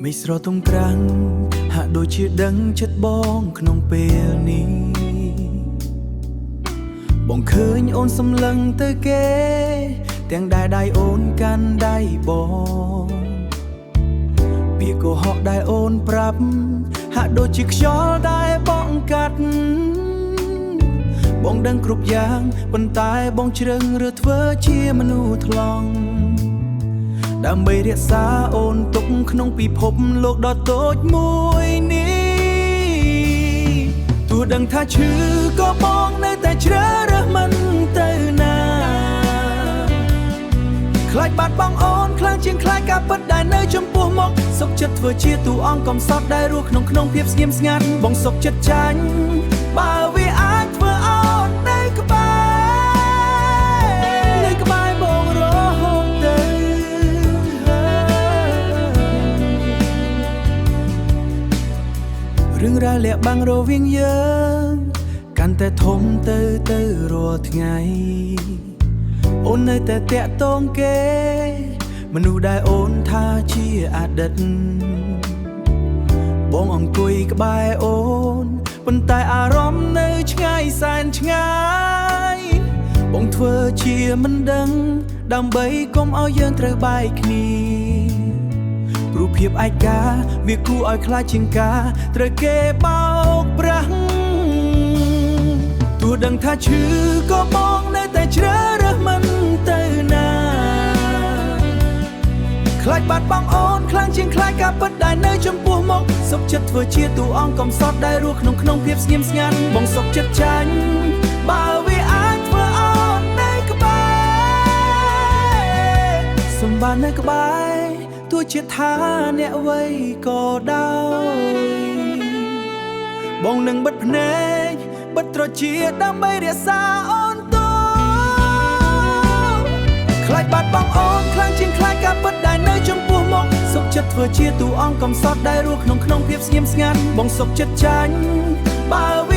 ไม่ស្រទងក្រាំងហាក់ដូចជាដឹងចិត្តបងក្នុងពេលនេះបងឃើញអូនសម្លឹងទៅគេទាំងដែលដៃអូនកាន់ដៃបងពាក្យកុហកដែលអូនប្រាប់ហាក់ដូចជាខ្យល់ដែលបងកាត់បងដឹងគ្រប់យ៉ាងប៉ុន្តែបងជ្រឹងឬធ្វើជាមនុស្សថ្លង់ដើម្បីរក្សាអូនទុកក្នុងពិភពលោកដ៏តូចមួយនេះទោះដឹងថាឈឺក៏បងនៅតែជ្រើសរើសមិនទៅណាខ្លាចបាត់បង់អូនខ្លាំងជាងខ្លាចការពិតដែលនៅចំពោះមុខសុខចិត្តធ្វើជាតួអង្គកំសត់ដែលរស់ក្នុងភាពស្ងៀមស្ងាត់បងសុខចិត្តចាញ់បើវាអាចធ្វើអូននៅក្បែរបងរហូតទៅរឿងរ៉ាវលាក់បាំងរវាងយើងកាន់តែធំទៅរាល់ថ្ងៃអូននៅតែតាក់ទងគេមនុស្សដែលអូនថាជាអតីតបងអង្គុយក្បែរអូនប៉ុន្តែអារម្មណ៍នៅឆ្ងាយសែនឆ្ងាយបងធ្វើជាមិនដឹងដើម្បីកុំឲ្យយើងត្រូវបែកគ្នាព្រោះភាពឯកាវាគួរឲ្យខ្លាចជាងការត្រូវគេបោកប្រាស់ទោះដឹងថាឈឺក៏បងនៅតែជ្រើសរើសមិនទៅណាខ្លាចបាត់បង់អូនខ្លាំងជាងខ្លាចការពិតដែលនៅចំពោះមុខសុខចិត្តធ្វើជាតួអង្គកំសត់ដែលរស់ក្នុងភាពស្ងៀមស្ងាត់បងសុខចិត្តចាញ់បើវាអាចធ្វើអូននៅក្បែរសំបាននៅក្បែរទោះជាថាអ្នកអ្វីក៏ដោយបងនឹងបិទភ្នែកបិទត្រចៀកដើម្បីរក្សាអូនទៅខ្លាចបាត់បង់អូនខ្លាំងជាងខ្លាចការពិតដែលនៅចំពោះមុខសុខចិត្តធ្វើជាតួអង្គកំសត់ដែលរស់ក្នុងភាពស្ងៀមស្ងាត់បងសុខចិត្តចាញ់បើ